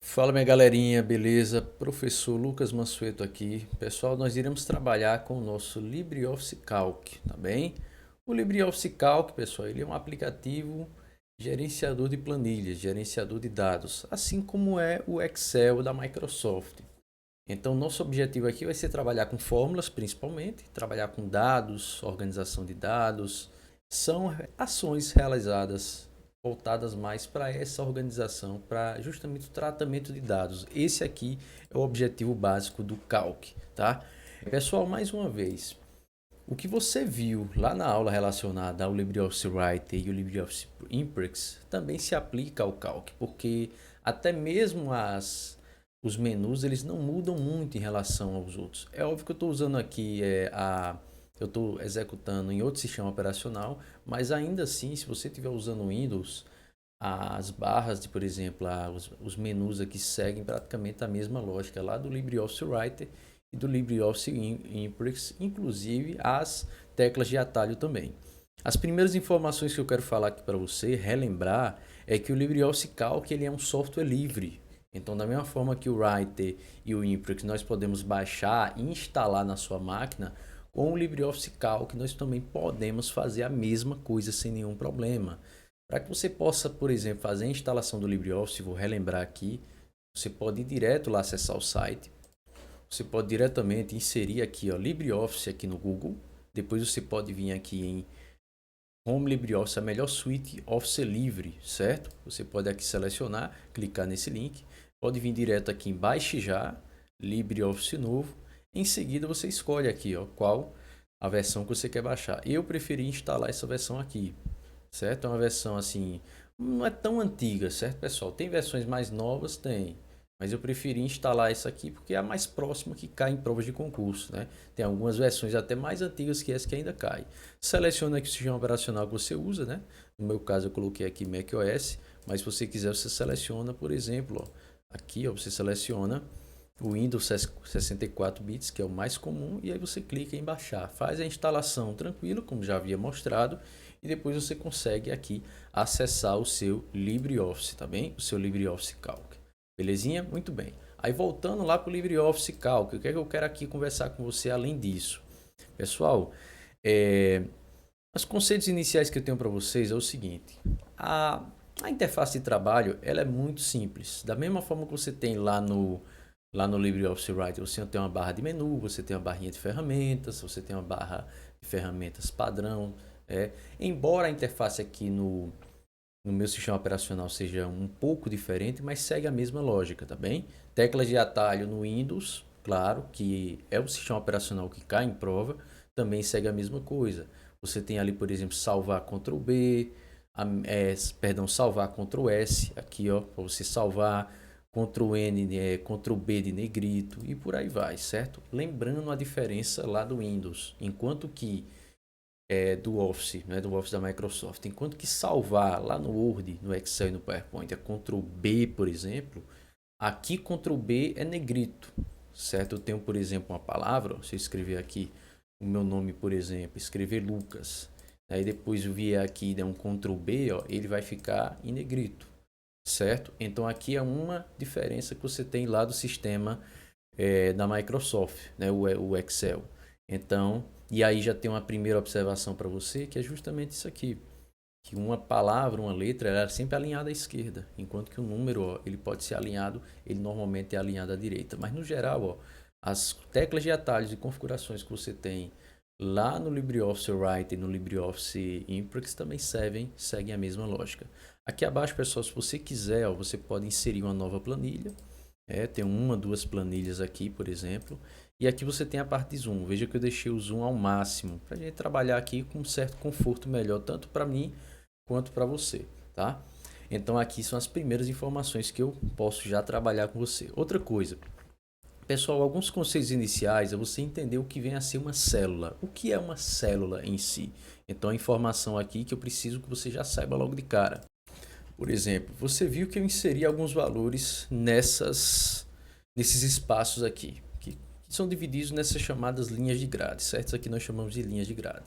Fala minha galerinha, beleza? Professor Lucas Mansueto aqui. Pessoal, nós iremos trabalhar com o nosso LibreOffice Calc, tá bem? O LibreOffice Calc, pessoal, ele é um aplicativo gerenciador de planilhas, gerenciador de dados, assim como é o Excel da Microsoft. Então, nosso objetivo aqui vai ser trabalhar com fórmulas, principalmente, trabalhar com dados, organização de dados. São ações realizadas voltadas mais para essa organização, para justamente o tratamento de dados. Esse aqui é o objetivo básico do Calc, tá? Pessoal, mais uma vez, o que você viu lá na aula relacionada ao LibreOffice Writer e o LibreOffice Impress também se aplica ao Calc, porque até mesmo os menus eles não mudam muito em relação aos outros. É óbvio que eu estou usando aqui eu estou executando em outro sistema operacional, mas ainda assim, se você estiver usando o Windows, as barras de, por exemplo, os menus aqui seguem praticamente a mesma lógica lá do LibreOffice Writer e do LibreOffice Impress, inclusive as teclas de atalho também. As primeiras informações que eu quero falar aqui para você, relembrar, é que o LibreOffice Calc ele é um software livre. Então, da mesma forma que o Writer e o Impress nós podemos baixar e instalar na sua máquina, com o LibreOffice Calc nós também podemos fazer a mesma coisa sem nenhum problema. Para que você possa, por exemplo, fazer a instalação do LibreOffice, vou relembrar aqui, você pode ir direto lá acessar o site. Você pode diretamente inserir aqui, ó, LibreOffice aqui no Google. Depois você pode vir aqui em Home LibreOffice, a melhor suíte Office livre, certo? Você pode aqui selecionar, clicar nesse link. Pode vir direto aqui em Baixe Já, LibreOffice novo. Em seguida você escolhe aqui, ó, qual a versão que você quer baixar. Eu preferi instalar essa versão aqui, certo? É uma versão assim, não é tão antiga, certo, pessoal? Tem versões mais novas? Tem. Mas eu preferi instalar essa aqui porque é a mais próxima que cai em provas de concurso, né? Tem algumas versões até mais antigas que essa que ainda cai. Seleciona aqui o sistema operacional que você usa, né? No meu caso eu coloquei aqui macOS, mas se você quiser você seleciona, por exemplo, ó, aqui ó, você seleciona o Windows 64 bits, que é o mais comum, e aí você clica em baixar. Faz a instalação tranquilo, como já havia mostrado, e depois você consegue aqui acessar o seu LibreOffice, tá bem? O seu LibreOffice Calc. Belezinha? Muito bem. Aí voltando lá para o LibreOffice Calc, o que é que eu quero aqui conversar com você além disso? Pessoal, os conceitos iniciais que eu tenho para vocês é o seguinte. A interface de trabalho ela é muito simples. Da mesma forma que você tem lá no LibreOffice Writer, você tem uma barra de menu, você tem uma barrinha de ferramentas, você tem uma barra de ferramentas padrão. Embora a interface aqui no meu sistema operacional seja um pouco diferente, mas segue a mesma lógica, tá bem? Teclas de atalho no Windows, claro, que é o sistema operacional que cai em prova, também segue a mesma coisa. Você tem ali, por exemplo, salvar Ctrl B, salvar Ctrl S, aqui ó, para você salvar, Ctrl N, Ctrl B de negrito e por aí vai, certo? Lembrando a diferença lá do Windows, enquanto que do Office, né, do Office da Microsoft. Enquanto que salvar lá no Word, no Excel e no PowerPoint é Ctrl B, por exemplo, aqui Ctrl B é negrito, certo? Eu tenho, por exemplo, uma palavra, se eu escrever aqui o meu nome, por exemplo, escrever Lucas, aí depois eu vier aqui e der um Ctrl B, ó, ele vai ficar em negrito, certo? Então aqui é uma diferença que você tem lá do sistema da Microsoft, né, o Excel. Então, e aí já tem uma primeira observação para você, que é justamente isso aqui, que uma palavra, uma letra, ela é sempre alinhada à esquerda, enquanto que o número, ó, ele pode ser alinhado, ele normalmente é alinhado à direita. Mas no geral, ó, as teclas de atalhos e configurações que você tem lá no LibreOffice Writer e no LibreOffice Impress também seguem a mesma lógica. Aqui abaixo, pessoal, se você quiser, ó, você pode inserir uma nova planilha. Tem uma, duas planilhas aqui, por exemplo. E aqui você tem a parte de zoom. Veja que eu deixei o zoom ao máximo para a gente trabalhar aqui com um certo conforto melhor, tanto para mim quanto para você, tá? Então aqui são as primeiras informações que eu posso já trabalhar com você. Outra coisa, pessoal, alguns conceitos iniciais é você entender o que vem a ser uma célula. O que é uma célula em si? Então a informação aqui que eu preciso que você já saiba logo de cara. Por exemplo, você viu que eu inseri alguns valores nesses espaços aqui, que são divididos nessas chamadas linhas de grade, certo? Isso aqui nós chamamos de linhas de grade.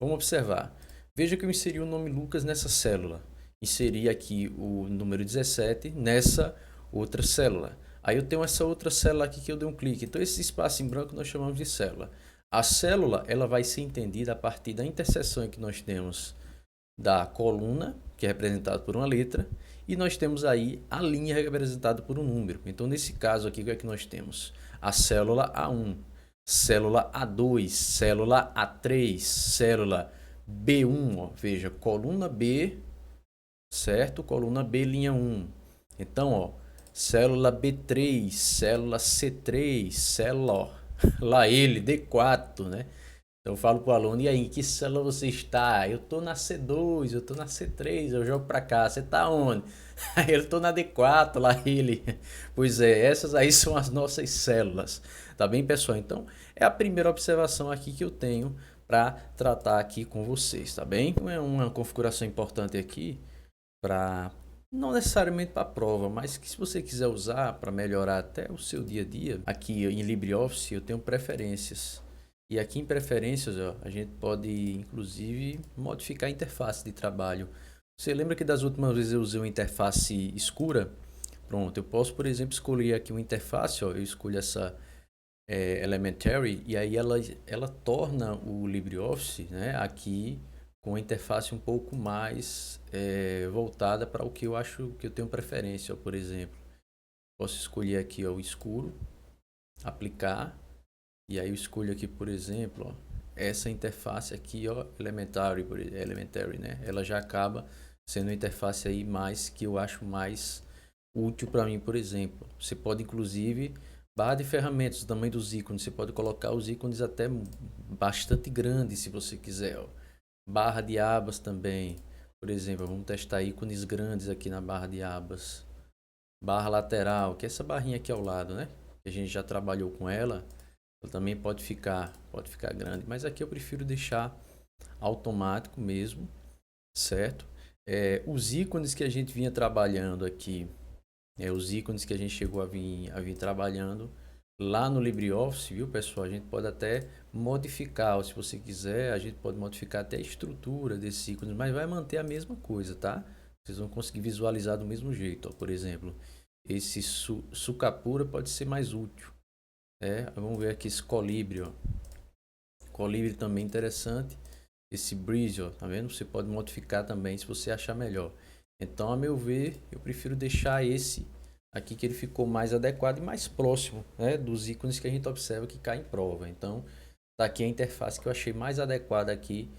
Vamos observar. Veja que eu inseri o nome Lucas nessa célula. Inseri aqui o número 17 nessa outra célula. Aí eu tenho essa outra célula aqui que eu dei um clique. Então esse espaço em branco nós chamamos de célula. A célula ela vai ser entendida a partir da interseção que nós temos da coluna, que é representada por uma letra, e nós temos aí a linha representada por um número. Então nesse caso aqui o que é que nós temos? A célula A1, célula A2, célula A3, célula B1, ó, veja, coluna B, certo? Coluna B, linha 1. Então, ó, célula B3, célula C3, célula, ó, lá ele, D4, né? Então eu falo pro aluno, e aí, em que célula você está? Eu tô na C2, eu tô na C3, eu jogo para cá, você tá onde? Aí eu tô na D4, lá ele. Pois é, essas aí são as nossas células. Tá bem, pessoal? Então, é a primeira observação aqui que eu tenho para tratar aqui com vocês, tá bem? É uma configuração importante aqui para não necessariamente para a prova, mas que se você quiser usar para melhorar até o seu dia a dia, aqui em LibreOffice eu tenho preferências. E aqui em preferências, ó, a gente pode inclusive modificar a interface de trabalho. Você lembra que das últimas vezes eu usei uma interface escura? Pronto, eu posso, por exemplo, escolher aqui uma interface, ó, eu escolho essa Elementary e aí ela torna o LibreOffice, né, aqui com a interface um pouco mais voltada para o que eu acho que eu tenho preferência, ó, por exemplo. Posso escolher aqui, ó, o escuro, aplicar, e aí eu escolho aqui, por exemplo, ó, essa interface aqui, ó, Elementary, né? Ela já acaba sendo uma interface aí mais que eu acho mais útil para mim, por exemplo. Você pode inclusive barra de ferramentas, o tamanho dos ícones, você pode colocar os ícones até bastante grandes se você quiser, ó. Barra de abas também, por exemplo, vamos testar ícones grandes aqui na barra de abas. Barra lateral, que é essa barrinha aqui ao lado, né? A gente já trabalhou com ela. Ela também pode ficar grande, mas aqui eu prefiro deixar automático mesmo, certo? Os ícones que a gente vinha trabalhando aqui, os ícones que a gente chegou a vir trabalhando lá no LibreOffice, viu, pessoal? A gente pode até modificar, ou se você quiser, a gente pode modificar até a estrutura desses ícones, mas vai manter a mesma coisa, tá? Vocês vão conseguir visualizar do mesmo jeito, ó. Por exemplo, esse Sucapura pode ser mais útil. Vamos ver aqui esse Colibri, ó. Colibri também interessante. Esse Breeze, ó, tá vendo? Você pode modificar também se você achar melhor. Então, a meu ver, eu prefiro deixar esse aqui que ele ficou mais adequado e mais próximo, né, dos ícones que a gente observa que cai em prova. Então, tá aqui a interface que eu achei mais adequada aqui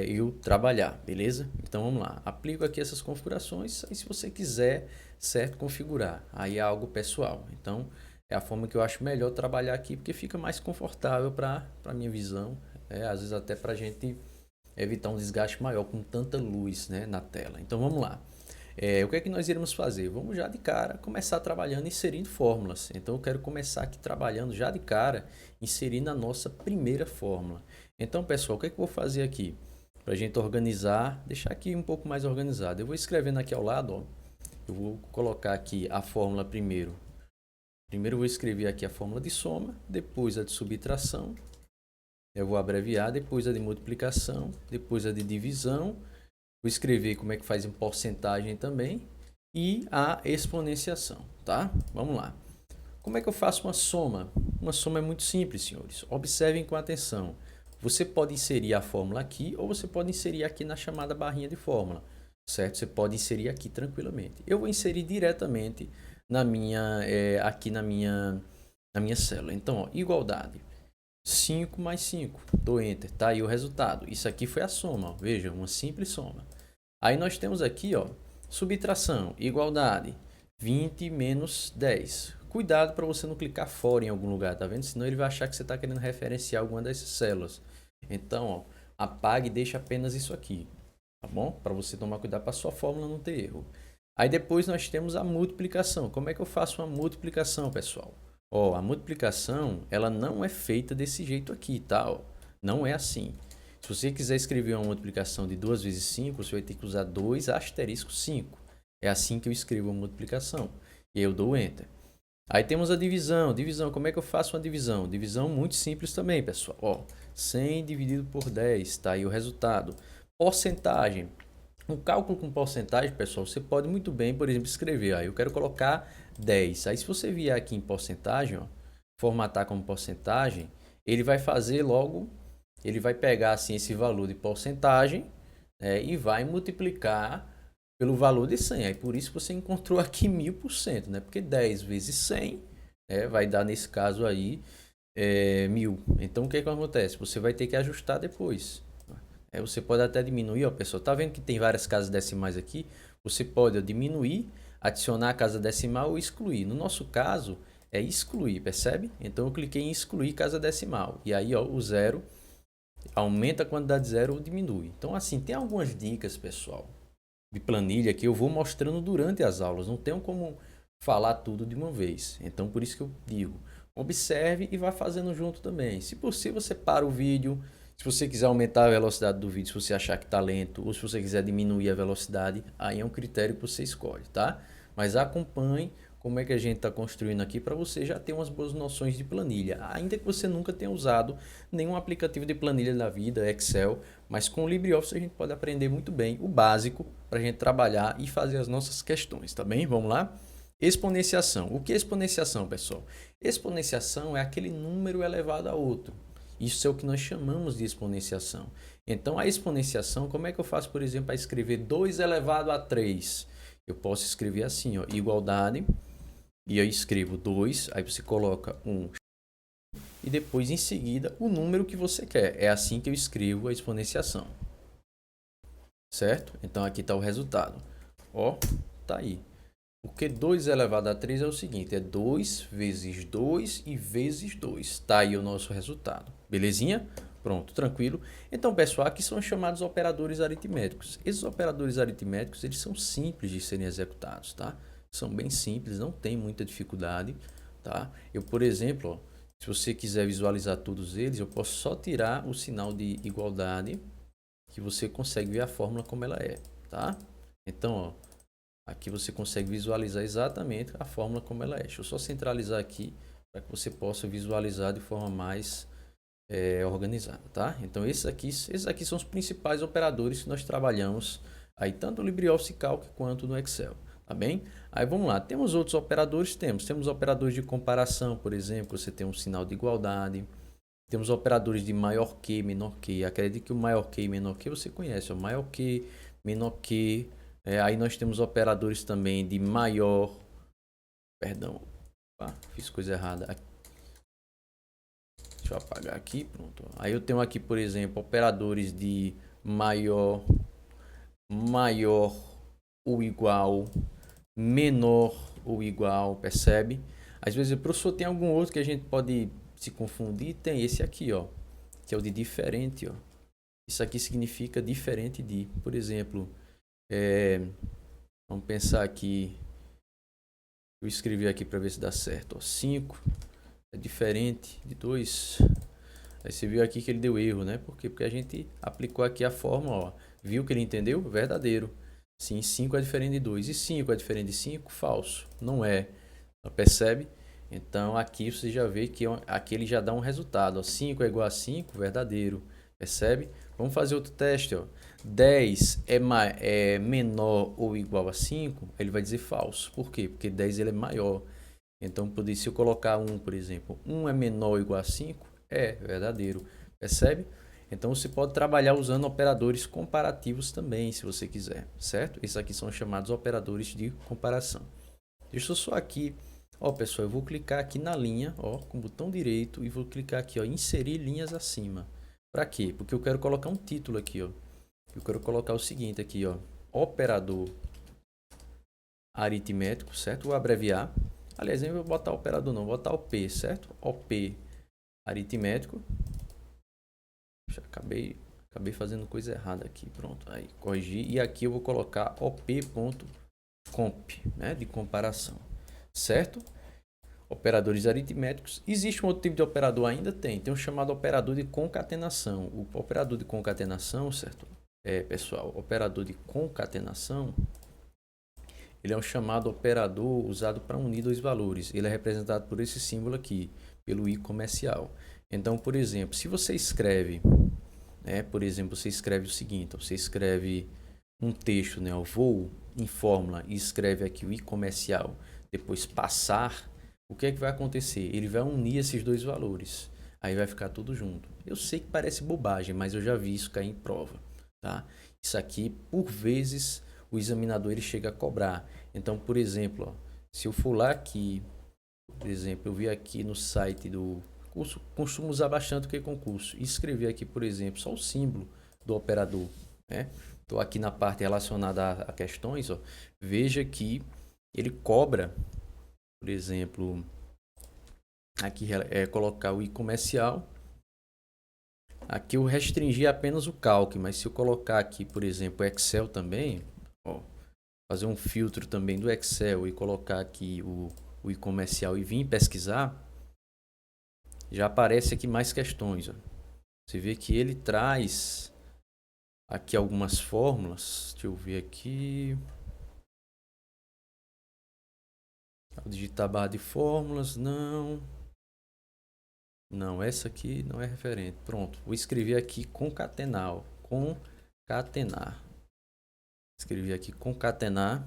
eu trabalhar, beleza? Então vamos lá, aplico aqui essas configurações, e se você quiser, certo, configurar, aí é algo pessoal. Então é a forma que eu acho melhor trabalhar aqui, porque fica mais confortável para a minha visão, às vezes até para a gente evitar um desgaste maior com tanta luz, né, na tela. Então vamos lá. O que é que nós iremos fazer? Vamos já de cara começar trabalhando inserindo fórmulas. Então eu quero começar aqui trabalhando já de cara, inserindo a nossa primeira fórmula. Então, pessoal, o que é que eu vou fazer aqui? Para a gente organizar, deixar aqui um pouco mais organizado. Eu vou escrevendo aqui ao lado, ó, eu vou colocar aqui a fórmula primeiro. Primeiro eu vou escrever aqui a fórmula de soma, depois a de subtração. Eu vou abreviar, depois a de multiplicação, depois a de divisão. Vou escrever como é que faz em porcentagem também e a exponenciação, tá? Vamos lá. Como é que eu faço uma soma? Uma soma é muito simples, senhores. Observem com atenção. Você pode inserir a fórmula aqui ou você pode inserir aqui na chamada barrinha de fórmula, certo? Você pode inserir aqui tranquilamente. Eu vou inserir diretamente na minha, aqui na minha célula. Então, ó, igualdade. 5 mais 5. Dou Enter. Tá aí o resultado. Isso aqui foi a soma. Ó. Veja, uma simples soma. Aí nós temos aqui, ó, subtração, igualdade. 20 menos 10. Cuidado para você não clicar fora em algum lugar, tá vendo? Senão ele vai achar que você está querendo referenciar alguma dessas células. Então, ó, apague e deixe apenas isso aqui, tá bom? Para você tomar cuidado para a sua fórmula não ter erro. Aí depois nós temos a multiplicação. Como é que eu faço uma multiplicação, pessoal? Ó, a multiplicação, ela não é feita desse jeito aqui, tá? Ó, não é assim. Se você quiser escrever uma multiplicação de 2 vezes 5, você vai ter que usar 2 asterisco 5. É assim que eu escrevo a multiplicação. E aí eu dou Enter. Aí temos a divisão. Divisão, como é que eu faço uma divisão? Divisão muito simples também, pessoal. Ó, 100 dividido por 10, tá aí o resultado. Porcentagem. Um cálculo com porcentagem, pessoal, você pode muito bem, por exemplo, escrever, eu quero colocar 10. Aí se você vier aqui em porcentagem, ó, formatar como porcentagem, ele vai fazer logo, ele vai pegar assim esse valor de porcentagem, e vai multiplicar pelo valor de 100. Aí por isso você encontrou aqui 1000%, né? Porque 10 vezes 100, vai dar nesse caso aí 1000. Então o que acontece? Você vai ter que ajustar depois. Você pode até diminuir, ó, pessoal. Tá vendo que tem várias casas decimais aqui? Você pode diminuir, adicionar a casa decimal ou excluir. No nosso caso, é excluir, percebe? Então eu cliquei em excluir casa decimal. E aí, ó, o zero aumenta a quantidade de zero ou diminui. Então, assim, tem algumas dicas, pessoal, de planilha que eu vou mostrando durante as aulas. Não tenho como falar tudo de uma vez. Então, por isso que eu digo, observe e vá fazendo junto também. Se possível, você para o vídeo. Se você quiser aumentar a velocidade do vídeo, se você achar que está lento, ou se você quiser diminuir a velocidade, aí é um critério que você escolhe, tá? Mas acompanhe como é que a gente está construindo aqui para você já ter umas boas noções de planilha. Ainda que você nunca tenha usado nenhum aplicativo de planilha da vida, Excel, mas com o LibreOffice a gente pode aprender muito bem o básico para a gente trabalhar e fazer as nossas questões, tá bem? Vamos lá? Exponenciação. O que é exponenciação, pessoal? Exponenciação é aquele número elevado a outro. Isso é o que nós chamamos de exponenciação. Então, a exponenciação, como é que eu faço, por exemplo, para escrever 2 elevado a 3? Eu posso escrever assim, ó, igualdade, e eu escrevo 2, aí você coloca 1, e depois, em seguida, o número que você quer. É assim que eu escrevo a exponenciação. Certo? Então, aqui está o resultado. Ó, tá aí. Porque 2 elevado a 3 é o seguinte, é 2 vezes 2 e vezes 2. Tá aí o nosso resultado. Belezinha? Pronto, tranquilo. Então, pessoal, aqui são os chamados operadores aritméticos. Esses operadores aritméticos, eles são simples de serem executados, tá? São bem simples, não tem muita dificuldade, tá? Eu, por exemplo, ó, se você quiser visualizar todos eles, eu posso só tirar o sinal de igualdade, que você consegue ver a fórmula como ela é, tá? Então, ó, aqui você consegue visualizar exatamente a fórmula como ela é. Deixa eu só centralizar aqui para que você possa visualizar de forma mais organizada, tá? Então esses aqui são os principais operadores que nós trabalhamos aí tanto no LibreOffice Calc quanto no Excel, tá bem? Aí vamos lá, temos outros operadores, temos operadores de comparação, por exemplo, você tem um sinal de igualdade. Temos operadores de maior que, menor que. Acredite que o maior que e menor que você conhece, o maior que, menor que. Aí nós temos operadores também de maior. Perdão, opa, fiz coisa errada. Deixa eu apagar aqui, pronto. Aí eu tenho aqui, por exemplo, operadores de maior, maior ou igual, menor ou igual, percebe? Às vezes, professor, tem algum outro que a gente pode se confundir? Tem esse aqui, ó, que é o de diferente, ó. Isso aqui significa diferente de, por exemplo, vamos pensar aqui, eu escrevi aqui para ver se dá certo, ó, 5 é diferente de 2. Aí você viu aqui que ele deu erro, né? Por quê? Porque a gente aplicou aqui a fórmula, ó, viu que ele entendeu? Verdadeiro. Sim, 5 é diferente de 2. E 5 é diferente de 5? Falso. Não é. Percebe? Então aqui você já vê que aqui ele já dá um resultado, ó, 5 é igual a 5, verdadeiro. Percebe? Vamos fazer outro teste, ó. 10 é menor ou igual a 5, ele vai dizer falso. Por quê? Porque 10 ele é maior. Então, se eu colocar 1, por exemplo, 1 é menor ou igual a 5, é verdadeiro. Percebe? Então, você pode trabalhar usando operadores comparativos também, se você quiser, certo? Esses aqui são chamados operadores de comparação. Deixa eu só aqui, ó, pessoal, eu vou clicar aqui na linha, ó, com o botão direito e vou clicar aqui, ó, inserir linhas acima. Para quê? Porque eu quero colocar um título aqui, ó. Eu quero colocar o seguinte aqui, ó, operador aritmético, certo? Vou abreviar. Aliás, eu vou botar operador não, vou botar OP, certo? OP aritmético. Já acabei fazendo coisa errada aqui, pronto. Aí, corrigir. E aqui eu vou colocar op.comp, né? De comparação, certo? Operadores aritméticos. Existe um outro tipo de operador ainda? Tem um chamado operador de concatenação. O operador de concatenação, certo? Pessoal, operador de concatenação, ele é um chamado operador usado para unir dois valores. Ele é representado por esse símbolo aqui, pelo i comercial. Então, por exemplo, se você escreve, por exemplo, você escreve o seguinte, você escreve um texto, né? Eu vou em fórmula e escreve aqui o i comercial, depois passar, o que é que vai acontecer? Ele vai unir esses dois valores. Aí vai ficar tudo junto. Eu sei que parece bobagem, mas eu já vi isso cair em prova, tá? Isso aqui, por vezes, o examinador ele chega a cobrar. Então, por exemplo, ó, se eu for lá aqui, por exemplo, eu vi aqui no site do curso, costumo usar bastante o que concurso, e escrever aqui, por exemplo, só o símbolo do operador, né? Estou aqui na parte relacionada a questões, ó, veja que ele cobra, por exemplo, aqui é colocar o i comercial. Aqui eu restringi apenas o calque, mas se eu colocar aqui, por exemplo, Excel também, ó, fazer um filtro também do Excel e colocar aqui o e-comercial e vir pesquisar, já aparece aqui mais questões. Ó. Você vê que ele traz aqui algumas fórmulas. Deixa eu ver aqui. Vou digitar barra de fórmulas, não. Não, essa aqui não é referente. Pronto, vou escrever aqui concatenar. Ó. Concatenar. Escrevi aqui concatenar.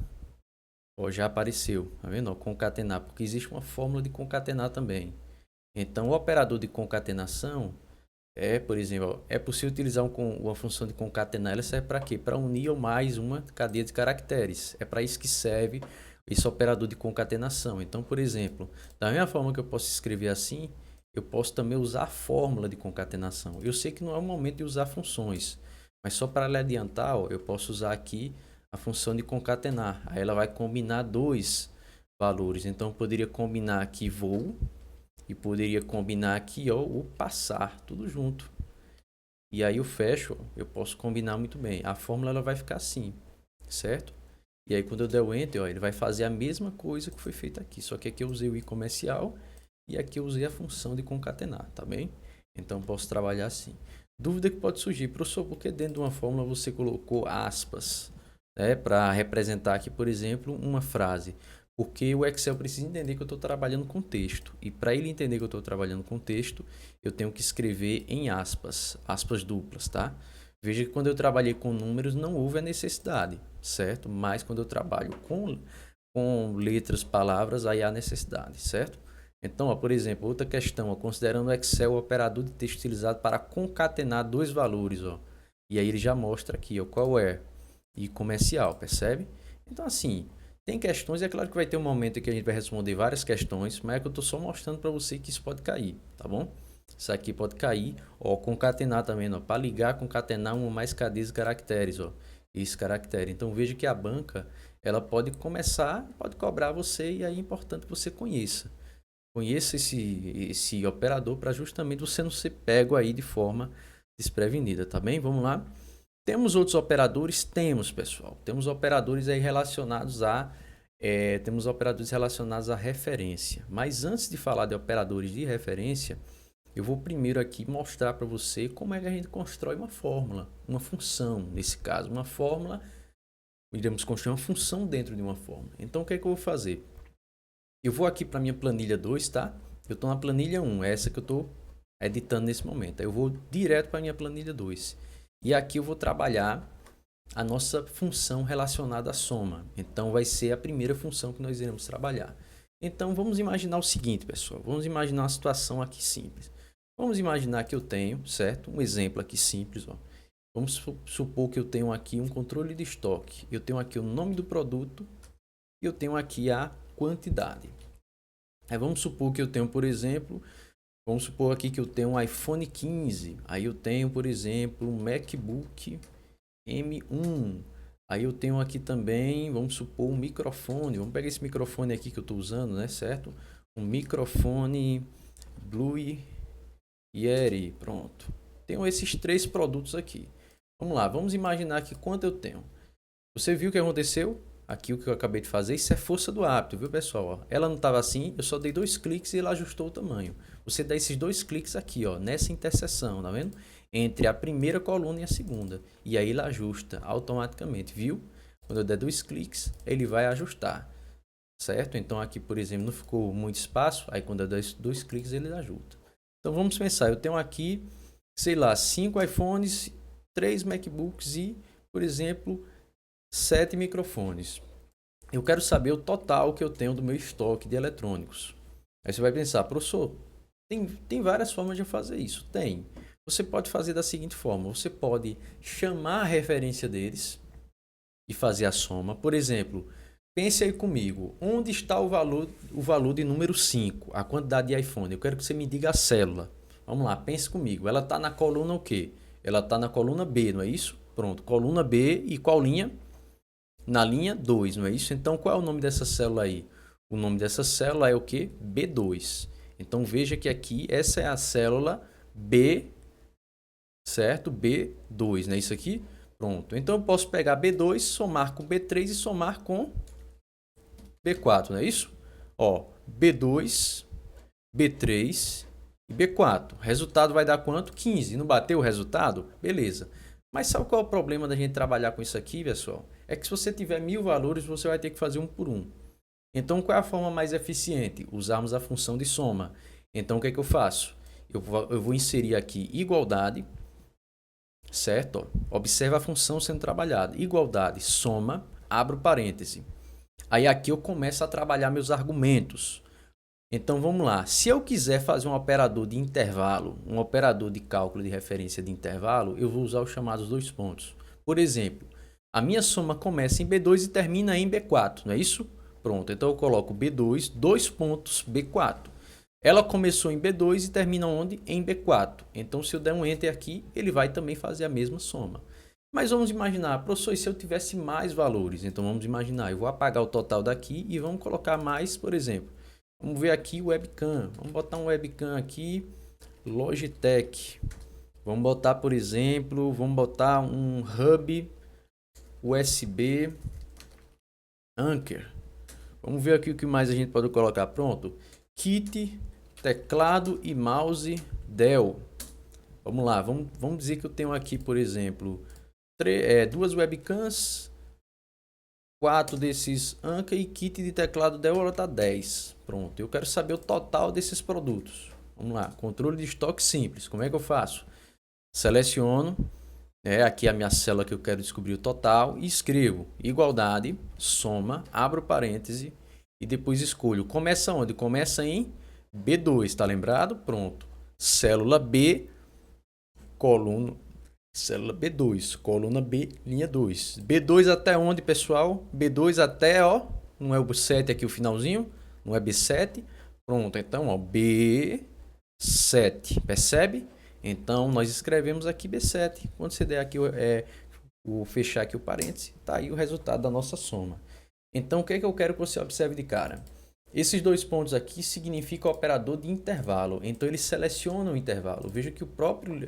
Ó, já apareceu, tá vendo? Ó, concatenar, porque existe uma fórmula de concatenar também. Então, o operador de concatenação é, por exemplo, é possível utilizar uma função de concatenar. Ela serve para quê? Para unir ou mais uma cadeia de caracteres. É para isso que serve esse operador de concatenação. Então, por exemplo, da mesma forma que eu posso escrever assim, eu posso também usar a fórmula de concatenação. Eu sei que não é o momento de usar funções, mas só para lhe adiantar, ó, eu posso usar aqui a função de concatenar. Aí ela vai combinar dois valores. Então, eu poderia combinar aqui vou e poderia combinar aqui ó, o passar, tudo junto. E aí eu fecho, eu posso combinar muito bem. A fórmula ela vai ficar assim, certo? E aí quando eu der o Enter, ó, ele vai fazer a mesma coisa que foi feita aqui. Só que aqui eu usei o i comercial e aqui eu usei a função de concatenar, tá bem? Então posso trabalhar assim. Dúvida que pode surgir, professor, por que dentro de uma fórmula você colocou aspas, né, para representar aqui, por exemplo, uma frase? Porque o Excel precisa entender que eu estou trabalhando com texto. E para ele entender que eu estou trabalhando com texto, eu tenho que escrever em aspas, aspas duplas, tá? Veja que quando eu trabalhei com números não houve a necessidade, certo? Mas quando eu trabalho com letras, palavras, aí há necessidade, certo? Então, ó, por exemplo, outra questão, ó, considerando o Excel o operador de texto utilizado para concatenar dois valores, ó. E aí ele já mostra aqui, ó, qual é e comercial, percebe? Então, assim, tem questões, é claro que vai ter um momento em que a gente vai responder várias questões, mas é que eu estou só mostrando para você que isso pode cair, tá bom? Isso aqui pode cair, ó, concatenar também, ó, para ligar, concatenar uma ou mais cadeias de caracteres, ó, esse caractere. Então veja que a banca, ela pode começar, pode cobrar você e aí é importante que você conheça. Conheça esse operador para justamente você não ser pego aí de forma desprevenida, tá bem? Vamos lá. Temos outros operadores? Temos, pessoal. Temos operadores aí relacionados temos operadores relacionados à referência. Mas antes de falar de operadores de referência, eu vou primeiro aqui mostrar para você como é que a gente constrói uma fórmula, uma função, nesse caso, uma fórmula, iremos construir uma função dentro de uma fórmula. Então, o que é que eu vou fazer? Eu vou aqui para minha planilha 2, tá? Eu estou na planilha 1, é essa que eu estou editando nesse momento. Eu vou direto para minha planilha 2. E aqui eu vou trabalhar a nossa função relacionada à soma. Então, vai ser a primeira função que nós iremos trabalhar. Então, vamos imaginar o seguinte, pessoal. Vamos imaginar uma situação aqui simples. Vamos imaginar que eu tenho, certo? Um exemplo aqui simples, ó. Vamos supor que eu tenho aqui um controle de estoque. Eu tenho aqui o nome do produto e eu tenho aqui a quantidade. Aí vamos supor que eu tenho, por exemplo, vamos supor aqui que eu tenho um iPhone 15. Aí eu tenho, por exemplo, um MacBook M1. Aí eu tenho aqui também, vamos supor, um microfone. Vamos pegar esse microfone aqui que eu estou usando, né? Certo? Um microfone Blue Yeti. Pronto. Tenho esses três produtos aqui. Vamos lá, vamos imaginar aqui quanto eu tenho. Você viu o que aconteceu? Aqui o que eu acabei de fazer, isso é força do hábito, viu, pessoal? Ó, ela não estava assim, eu só dei 2 cliques e ela ajustou o tamanho. Você dá esses 2 cliques aqui, ó, nessa interseção, tá vendo? Entre a primeira coluna e a segunda. E aí ele ajusta automaticamente, viu? Quando eu der 2 cliques, ele vai ajustar, certo? Então aqui, por exemplo, não ficou muito espaço, aí quando eu der 2 cliques, ele ajusta. Então vamos pensar, eu tenho aqui, sei lá, 5 iPhones, 3 MacBooks e, por exemplo, 7 microfones. Eu quero saber o total que eu tenho do meu estoque de eletrônicos. Aí você vai pensar, professor, tem várias formas de fazer isso. Tem. Você pode fazer da seguinte forma: você pode chamar a referência deles e fazer a soma. Por exemplo, pense aí comigo, onde está o valor de número 5, a quantidade de iPhone? Eu quero que você me diga a célula. Vamos lá, pense comigo. Ela está na coluna o quê? Ela está na coluna B, não é isso? Pronto, coluna B e qual linha? Na linha 2, não é isso? Então, qual é o nome dessa célula aí? O nome dessa célula é o quê? B2. Então, veja que aqui, essa é a célula B, certo? B2, não é isso aqui? Pronto. Então, eu posso pegar B2, somar com B3 e somar com B4, não é isso? Ó, B2, B3 e B4. Resultado vai dar quanto? 15. Não bateu o resultado? Beleza. Mas sabe qual é o problema da gente trabalhar com isso aqui, pessoal? É que se você tiver 1000 valores, você vai ter que fazer um por um. Então, qual é a forma mais eficiente? Usarmos a função de soma. Então, o que é que eu faço? Eu vou inserir aqui igualdade, certo? Observa a função sendo trabalhada. Igualdade, soma, abro parêntese. Aí aqui eu começo a trabalhar meus argumentos. Então vamos lá. Se eu quiser fazer um operador de intervalo, um operador de cálculo de referência de intervalo, eu vou usar os chamados dois pontos. Por exemplo, a minha soma começa em B2 e termina em B4, não é isso? Pronto, então eu coloco B2, dois pontos, B4. Ela começou em B2 e termina onde? Em B4. Então se eu der um Enter aqui, ele vai também fazer a mesma soma. Mas vamos imaginar, professor, e se eu tivesse mais valores? Então vamos imaginar, eu vou apagar o total daqui e vamos colocar mais, por exemplo. Vamos ver aqui o webcam. Vamos botar um webcam aqui, Logitech. Vamos botar, por exemplo, vamos botar um hub USB Anker. Vamos ver aqui o que mais a gente pode colocar. Pronto. Kit, teclado e mouse Dell. Vamos lá, vamos dizer que eu tenho aqui, por exemplo, duas webcams, 4 desses Anker e kit de teclado Dell, ela tá 10. Pronto, eu quero saber o total desses produtos. Vamos lá, controle de estoque simples. Como é que eu faço? Seleciono, aqui a minha célula que eu quero descobrir o total e escrevo igualdade, soma, abro parêntese e depois escolho. Começa onde? Começa em B2, tá lembrado? Pronto. Célula B, coluna, célula B2, coluna B, linha 2. B2 até onde, pessoal? B2 até, ó, não é o 7 aqui o finalzinho, não é B7. Pronto, então, ó, B7, percebe? Então, nós escrevemos aqui B7. Quando você der aqui o fechar aqui o parêntese, tá aí o resultado da nossa soma. Então, o que é que eu quero que você observe de cara? Esses dois pontos aqui significam operador de intervalo. Então, ele seleciona o intervalo. Veja que o próprio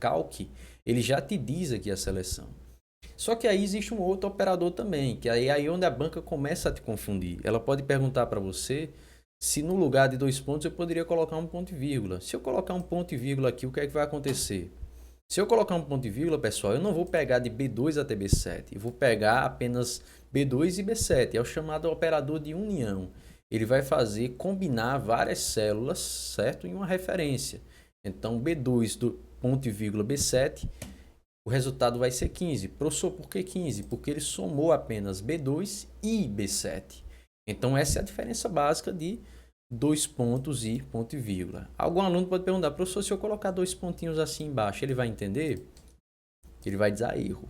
Calc, ele já te diz aqui a seleção. Só que aí existe um outro operador também, que aí onde a banca começa a te confundir. Ela pode perguntar para você se no lugar de dois pontos eu poderia colocar um ponto e vírgula. Se eu colocar um ponto e vírgula aqui, o que é que vai acontecer? Se eu colocar um ponto e vírgula, pessoal, eu não vou pegar de B2 até B7. Eu vou pegar apenas B2 e B7. É o chamado operador de união. Ele vai fazer combinar várias células, certo? Em uma referência. Então, B2 do ponto e vírgula B7, o resultado vai ser 15. Professor, por que 15? Porque ele somou apenas B2 e B7. Então, essa é a diferença básica de dois pontos e ponto e vírgula. Algum aluno pode perguntar, professor, se eu colocar dois pontinhos assim embaixo, ele vai entender? Ele vai dar erro.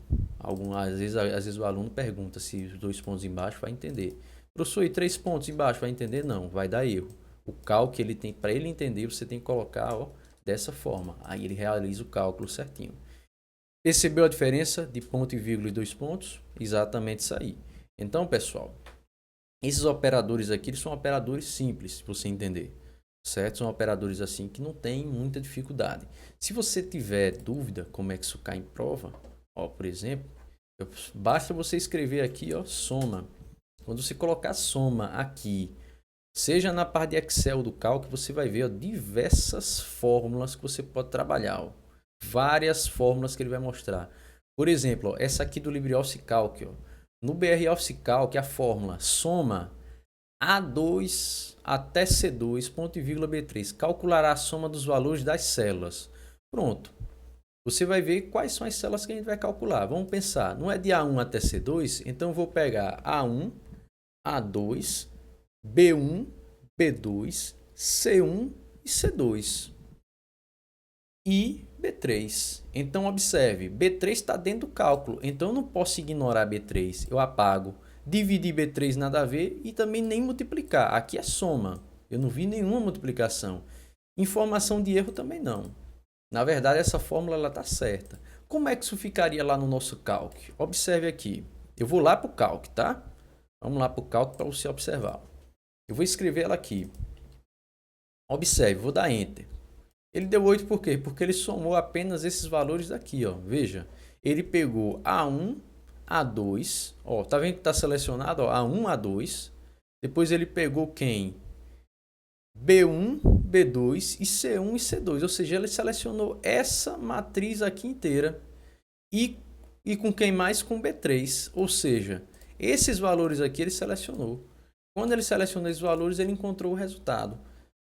Às vezes o aluno pergunta se os dois pontos embaixo vai entender. Professor, e 3 pontos embaixo vai entender? Não, vai dar erro. O cálculo ele tem, para ele entender, você tem que colocar dessa forma. Aí ele realiza o cálculo certinho. Percebeu a diferença de ponto e vírgula e dois pontos? Exatamente isso aí. Então, pessoal, esses operadores aqui eles são operadores simples, se você entender. Certo? São operadores assim que não tem muita dificuldade. Se você tiver dúvida como é que isso cai em prova, por exemplo, basta você escrever aqui, soma. Quando você colocar soma aqui, seja na parte de Excel do cálculo, você vai ver diversas fórmulas que você pode trabalhar. Várias fórmulas que ele vai mostrar. Por exemplo, essa aqui do LibreOffice Calc. No BR Office Calc, a fórmula soma A2 até C2, ponto e vírgula B3. Calculará a soma dos valores das células. Pronto. você vai ver quais são as células que a gente vai calcular. Vamos pensar, não é de A1 até C2? Então eu vou pegar A1, A2, B1, B2, C1 e C2. E B3. Então observe, B3 está dentro do cálculo, então eu não posso ignorar B3, eu apago. Dividir B3 nada a ver e também nem multiplicar, aqui é soma, eu não vi nenhuma multiplicação. Informação de erro também não. Na verdade essa fórmula está certa. Como é que isso ficaria lá no nosso cálculo? Observe aqui, eu vou lá para o cálculo, tá? Vamos lá para o cálculo para você observar. Eu vou escrever ela aqui. Observe, vou dar Enter. Ele deu 8 por quê? Porque ele somou apenas esses valores daqui, ó. Veja, ele pegou A1, A2, ó, tá vendo que está selecionado, ó, A1, A2. Depois ele pegou quem? B1, B2 e C1 e C2, ou seja, ele selecionou essa matriz aqui inteira e com quem mais? Com B3, ou seja, esses valores aqui ele selecionou. Quando ele selecionou esses valores, ele encontrou o resultado.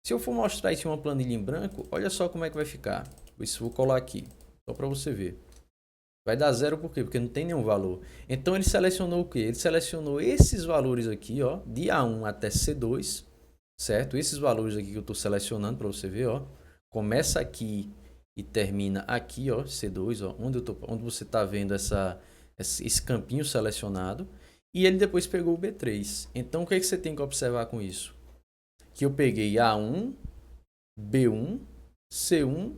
Se eu for mostrar isso em uma planilha em branco, olha só como é que vai ficar. Isso vou colar aqui, só para você ver. Vai dar zero por quê? Porque não tem nenhum valor. Então ele selecionou o quê? Ele selecionou esses valores aqui, ó, de A1 até C2, certo? Esses valores aqui que eu estou selecionando para você ver, ó. Começa aqui e termina aqui, ó, C2, ó, onde você está vendo esse campinho selecionado. E ele depois pegou o B3. Então o que é que você tem que observar com isso? Que eu peguei A1, B1, C1,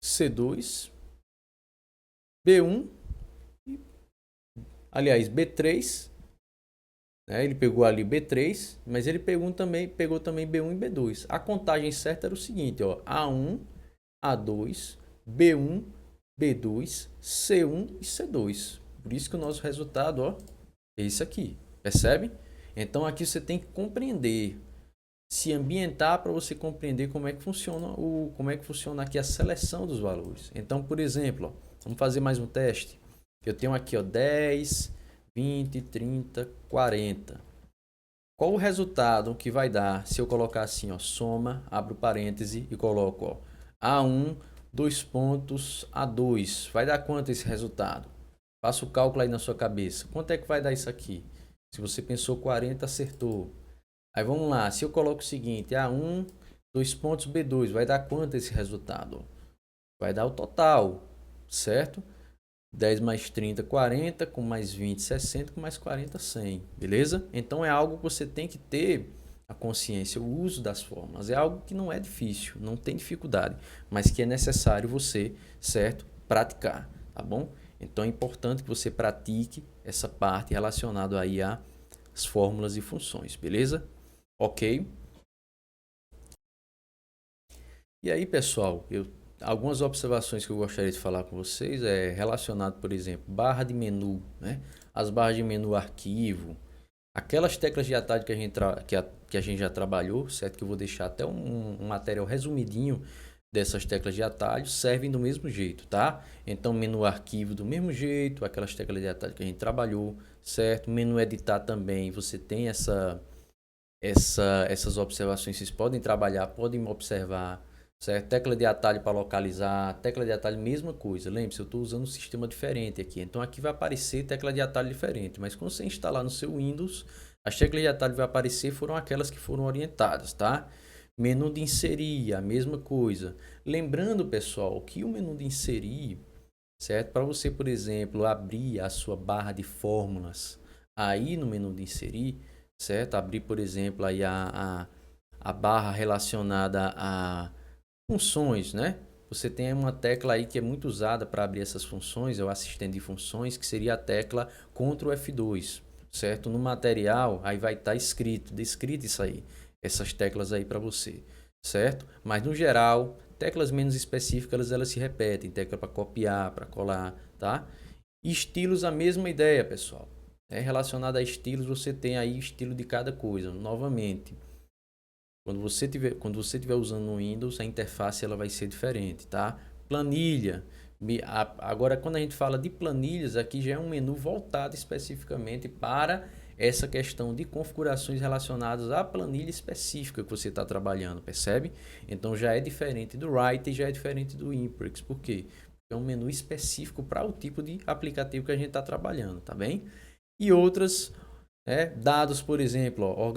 C2, B1, aliás, B3, né? Ele pegou ali B3, mas ele pegou também B1 e B2. A contagem certa era o seguinte, ó, A1, A2, B1, B2, C1 e C2. Por isso que o nosso resultado, ó, é esse aqui, percebe? Então aqui você tem que compreender, se ambientar para você compreender como é que funciona aqui a seleção dos valores. Então, por exemplo, ó, vamos fazer mais um teste. Eu tenho aqui, ó, 10, 20, 30, 40. Qual o resultado que vai dar se eu colocar assim, ó, soma, abro parêntese e coloco, ó, A1, 2 pontos, A2. Vai dar quanto esse resultado? Faça o cálculo aí na sua cabeça. Quanto é que vai dar isso aqui? Se você pensou 40, acertou. Aí vamos lá, se eu coloco o seguinte, A1, 2 pontos, B2, vai dar quanto esse resultado? Vai dar o total, certo? 10 mais 30, 40, com mais 20, 60, com mais 40, 100, beleza? Então é algo que você tem que ter a consciência, o uso das fórmulas. É algo que não é difícil, não tem dificuldade, mas que é necessário você, certo? Praticar, tá bom? Então é importante que você pratique essa parte relacionada aí às fórmulas e funções, beleza? Ok? E aí, pessoal, algumas observações que eu gostaria de falar com vocês é relacionado, por exemplo, barra de menu, né? As barras de menu arquivo, aquelas teclas de atalho que a gente já trabalhou, certo? Que eu vou deixar até um material resumidinho dessas teclas de atalho, servem do mesmo jeito, tá? Então, menu arquivo do mesmo jeito, aquelas teclas de atalho que a gente trabalhou, certo? Menu editar também, você tem essas observações, vocês podem trabalhar, podem observar, certo? Tecla de atalho para localizar, tecla de atalho, mesma coisa. Lembre-se, eu estou usando um sistema diferente aqui, então aqui vai aparecer tecla de atalho diferente, mas quando você instalar no seu Windows, as teclas de atalho que vai aparecer foram aquelas que foram orientadas, tá? Menu de inserir, a mesma coisa. Lembrando, pessoal, que o menu de inserir, certo? Para você, por exemplo, abrir a sua barra de fórmulas aí no menu de inserir, certo? Abrir, por exemplo, aí a barra relacionada a funções, né? Você tem uma tecla aí que é muito usada para abrir essas funções, é o assistente de funções, que seria a tecla Ctrl F2, certo? No material, aí vai estar descrito isso aí, essas teclas aí para você, certo? Mas no geral, teclas menos específicas, elas se repetem, tecla para copiar, para colar, tá? Estilos, a mesma ideia, pessoal. Relacionado a estilos, você tem aí estilo de cada coisa. Novamente, quando você tiver usando no Windows, a interface ela vai ser diferente, tá? Planilha. Agora, quando a gente fala de planilhas, aqui já é um menu voltado especificamente para essa questão de configurações relacionadas à planilha específica que você está trabalhando, percebe? Então já é diferente do Writer e já é diferente do Imprix. Por quê? Porque é um menu específico para o tipo de aplicativo que a gente está trabalhando, tá bem? E outras, dados, por exemplo, ó,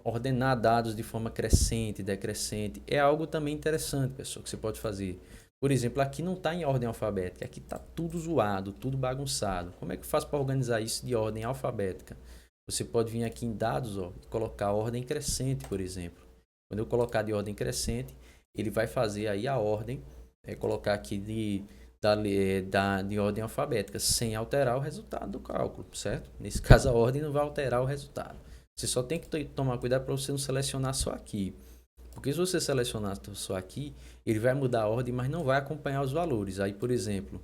ordenar dados de forma crescente, decrescente, é algo também interessante, pessoal, que você pode fazer. Por exemplo, aqui não está em ordem alfabética, aqui está tudo zoado, tudo bagunçado. Como é que faz para organizar isso de ordem alfabética? Você pode vir aqui em dados, ó, e colocar ordem crescente, por exemplo. Quando eu colocar de ordem crescente, ele vai fazer aí a ordem, colocar aqui de ordem alfabética, sem alterar o resultado do cálculo, certo? Nesse caso, a ordem não vai alterar o resultado. Você só tem que tomar cuidado para você não selecionar só aqui. Porque se você selecionar só aqui, ele vai mudar a ordem, mas não vai acompanhar os valores. Aí, por exemplo,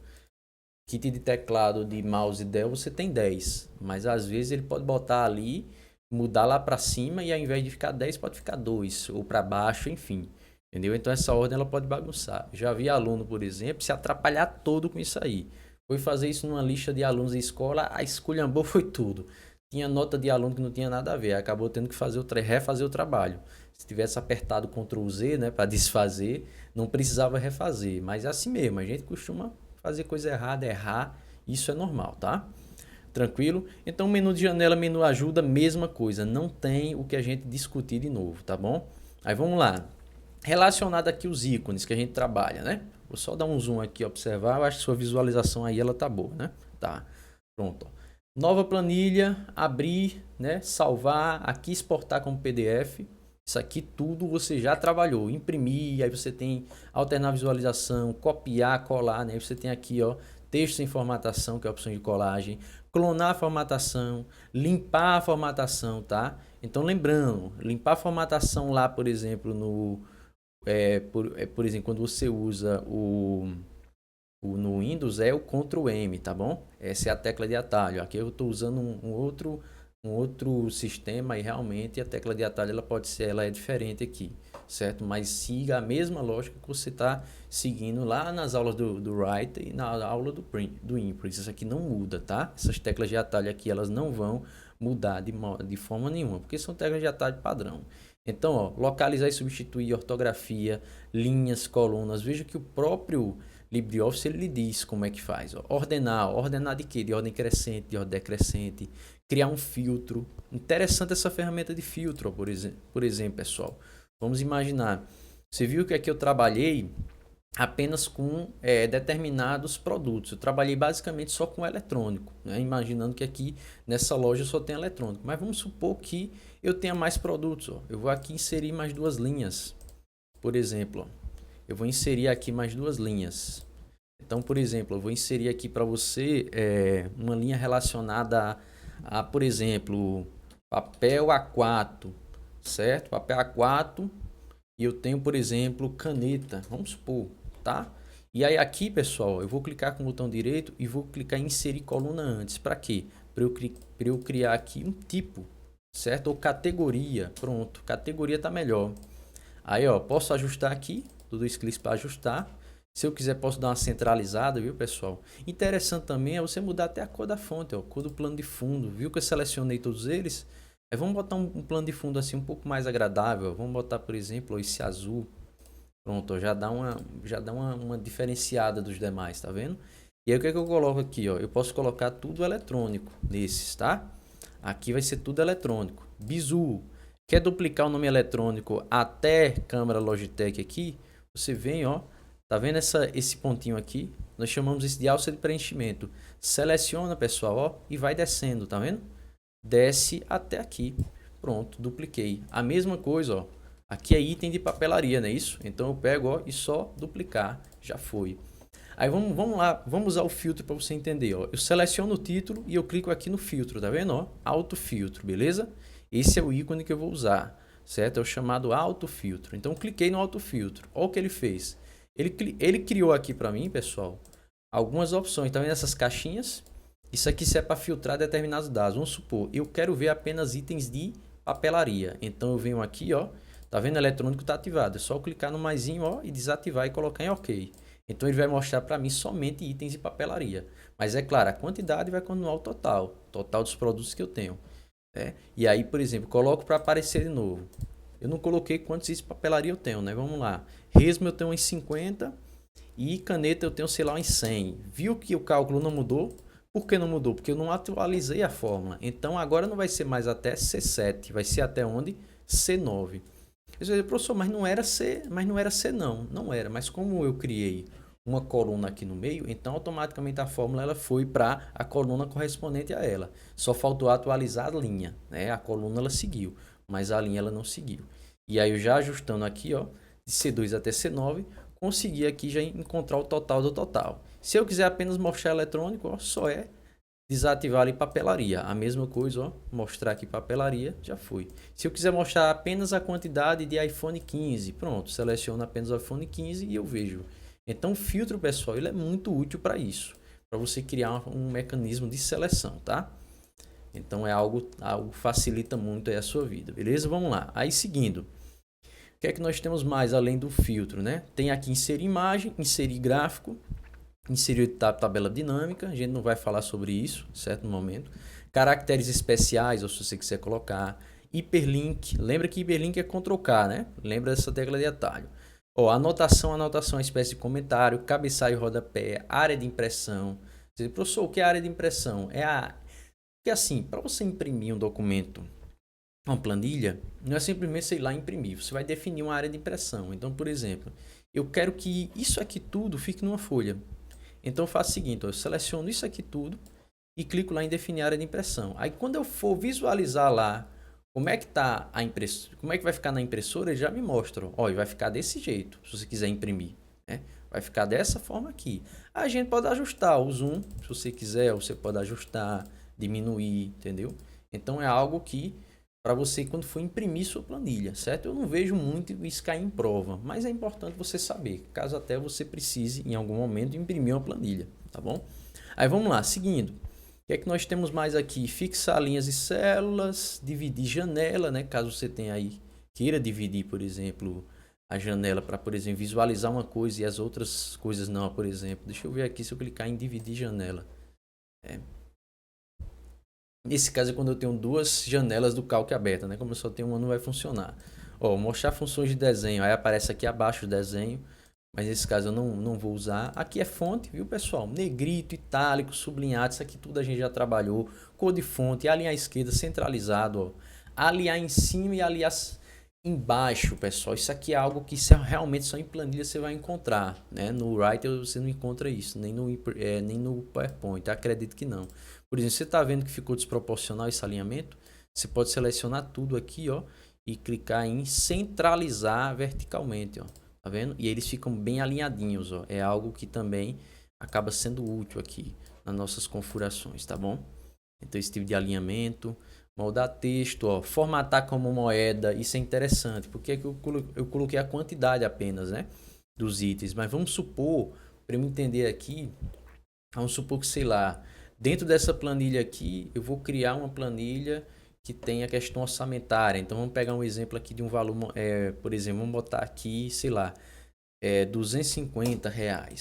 kit de teclado de mouse Dell você tem 10. Mas às vezes ele pode botar ali, mudar lá para cima e ao invés de ficar 10 pode ficar 2. Ou para baixo, enfim. Entendeu? Então essa ordem ela pode bagunçar. Já vi aluno, por exemplo, se atrapalhar todo com isso aí. Foi fazer isso numa lista de alunos da escola, a esculhambou foi tudo. Tinha nota de aluno que não tinha nada a ver. Acabou tendo que refazer o trabalho. Se tivesse apertado Ctrl Z, né, para desfazer, não precisava refazer. Mas é assim mesmo, a gente costuma fazer coisa errada, errar. Isso é normal, tá? Tranquilo? Então, menu de janela, menu ajuda, mesma coisa. Não tem o que a gente discutir de novo, tá bom? Aí vamos lá. Relacionado aqui os ícones que a gente trabalha, né? Vou só dar um zoom aqui, observar. Eu acho que sua visualização aí ela tá boa, né? Tá. Pronto. Ó. Nova planilha, abrir, né? Salvar, aqui exportar como PDF. Isso aqui tudo você já trabalhou. Imprimir, aí você tem alternar visualização, copiar, colar, né? Aí você tem aqui, ó, texto sem formatação, que é a opção de colagem, clonar a formatação, limpar a formatação, tá? Então lembrando, limpar a formatação lá, por exemplo, por exemplo, quando você usa no Windows é o Ctrl M, tá bom? Essa é a tecla de atalho. Aqui eu estou usando um outro sistema e realmente a tecla de atalho ela é diferente aqui, certo? Mas siga a mesma lógica que você está seguindo lá nas aulas do Writer e na aula do Impress. Isso aqui não muda, tá? Essas teclas de atalho aqui elas não vão mudar de forma nenhuma, porque são teclas de atalho padrão. Então, ó, localizar e substituir ortografia, linhas, colunas. Veja que o próprio LibreOffice ele lhe diz como é que faz. Ó. Ordenar de quê? De ordem crescente, de ordem decrescente. Criar um filtro. Interessante essa ferramenta de filtro, ó, por exemplo, pessoal. Vamos imaginar. Você viu que aqui eu trabalhei apenas com determinados produtos. Eu trabalhei basicamente só com eletrônico, né? Imaginando que aqui nessa loja só tem eletrônico. Mas vamos supor que eu tenha mais produtos. Ó. Eu vou aqui inserir mais duas linhas. Por exemplo, ó. Eu vou inserir aqui mais duas linhas. Então, por exemplo, eu vou inserir aqui para você uma linha relacionada a, por exemplo, papel A4, certo? Papel A4 e eu tenho, por exemplo, caneta, vamos supor, tá? E aí aqui, pessoal, eu vou clicar com o botão direito e vou clicar em inserir coluna antes. Para quê? Para eu criar aqui um tipo, certo? Ou categoria. Pronto, categoria tá melhor. Aí, ó, posso ajustar aqui, tudo isso clique para ajustar. Se eu quiser, posso dar uma centralizada, viu, pessoal? Interessante também é você mudar até a cor da fonte, ó, cor do plano de fundo. Viu que eu selecionei todos eles? Aí vamos botar um plano de fundo assim um pouco mais agradável. Vamos botar, por exemplo, esse azul. Pronto, ó, já dá uma diferenciada dos demais, tá vendo? E aí o que é que eu coloco aqui, ó? Eu posso colocar tudo eletrônico nesses, tá? Aqui vai ser tudo eletrônico. Bizu. Quer duplicar o nome eletrônico até câmera Logitech aqui? Você vem, ó. Tá vendo esse pontinho aqui? Nós chamamos isso de alça de preenchimento. Seleciona, pessoal, ó, e vai descendo, tá vendo? Desce até aqui. Pronto, dupliquei. A mesma coisa, ó. Aqui é item de papelaria, não é isso? Então eu pego, ó, e só duplicar. Já foi. Aí vamos lá, vamos usar o filtro para você entender, ó. Eu seleciono o título e eu clico aqui no filtro, tá vendo, ó? Autofiltro, beleza? Esse é o ícone que eu vou usar, certo? É o chamado autofiltro. Então eu cliquei no autofiltro. Olha o que ele fez. Ele criou aqui para mim, pessoal, algumas opções. Tá vendo essas caixinhas? Isso aqui é para filtrar determinados dados. Vamos supor, eu quero ver apenas itens de papelaria. Então eu venho aqui, ó. Tá vendo? Eletrônico está ativado. É só eu clicar no maisinho, ó, e desativar e colocar em OK. Então ele vai mostrar para mim somente itens de papelaria. Mas é claro, a quantidade vai continuar o total dos produtos que eu tenho. né? E aí, por exemplo, coloco para aparecer de novo. Eu não coloquei quantos itens de papelaria eu tenho, né? Vamos lá. Resma eu tenho uns 50 e caneta eu tenho, sei lá, uns 100. Viu que o cálculo não mudou? Por que não mudou? Porque eu não atualizei a fórmula. Então agora não vai ser mais até C7, vai ser até onde? C9. Você vai dizer, professor, mas não era C, não era. Mas como eu criei uma coluna aqui no meio, então automaticamente a fórmula ela foi para a coluna correspondente a ela. Só faltou atualizar a linha, né? A coluna ela seguiu, mas a linha ela não seguiu. E aí eu já ajustando aqui, ó, de C2 até C9, consegui aqui já encontrar o total do total. Se eu quiser apenas mostrar eletrônico, ó, só é desativar ali papelaria. A mesma coisa, ó, mostrar aqui papelaria, já foi. Se eu quiser mostrar apenas a quantidade de iPhone 15, pronto, seleciono apenas o iPhone 15 e eu vejo. Então o filtro, pessoal, ele é muito útil para isso, para você criar um mecanismo de seleção, tá? Então é algo que facilita muito aí a sua vida, beleza? Vamos lá. Aí seguindo, o que é que nós temos mais além do filtro, né? Tem aqui inserir imagem, inserir gráfico, inserir tabela dinâmica, a gente não vai falar sobre isso, certo, no momento. Caracteres especiais, ou se você quiser colocar. Hiperlink, lembra que hiperlink é Ctrl K, né? Lembra dessa tecla de atalho. Ó, anotação é uma espécie de comentário, cabeçalho e rodapé, área de impressão. Você diz, professor, o que é área de impressão? Porque assim, para você imprimir um documento, uma planilha, não é simplesmente, sei lá, imprimir. Você vai definir uma área de impressão. Então, por exemplo, eu quero que isso aqui tudo fique numa folha. Então eu faço o seguinte, eu seleciono isso aqui tudo e clico lá em definir área de impressão. Aí quando eu for visualizar lá como é que tá a impressora, como é que vai ficar na impressora, ele já me mostra, ó, vai ficar desse jeito, se você quiser imprimir, né? Vai ficar dessa forma aqui. A gente pode ajustar o zoom, se você quiser, você pode ajustar, diminuir, entendeu? Então é algo que para você quando for imprimir sua planilha, certo? Eu não vejo muito isso cair em prova, mas é importante você saber, caso até você precise em algum momento imprimir uma planilha, tá bom? Aí vamos lá, seguindo. O que é que nós temos mais aqui? Fixar linhas e células, dividir janela, né? Caso você tenha aí, queira dividir, por exemplo, a janela para, por exemplo, visualizar uma coisa e as outras coisas não, por exemplo. Deixa eu ver aqui se eu clicar em dividir janela. Nesse caso é quando eu tenho duas janelas do Calc aberta, né? Como eu só tenho uma, não vai funcionar. Ó, mostrar funções de desenho. Aí aparece aqui abaixo o desenho. Mas nesse caso eu não vou usar. Aqui é fonte, viu, pessoal? Negrito, itálico, sublinhado. Isso aqui tudo a gente já trabalhou. Cor de fonte, alinhar à esquerda, centralizado. Ó. Alinhar em cima e alinhar embaixo, pessoal. Isso aqui é algo que realmente só em planilha você vai encontrar, né? No Writer você não encontra isso, nem no PowerPoint. Acredito que não. Por exemplo, você está vendo que ficou desproporcional esse alinhamento? Você pode selecionar tudo aqui, ó, e clicar em centralizar verticalmente, ó. Tá vendo? E eles ficam bem alinhadinhos, ó. É algo que também acaba sendo útil aqui nas nossas configurações, tá bom? Então esse tipo de alinhamento, moldar texto, ó, formatar como moeda, isso é interessante, porque é que eu coloquei a quantidade apenas, né, dos itens, mas vamos supor, para eu entender aqui, vamos supor que, sei lá, dentro dessa planilha aqui, eu vou criar uma planilha que tem a questão orçamentária. Então, vamos pegar um exemplo aqui de um valor, por exemplo, vamos botar aqui, sei lá, R$ 250.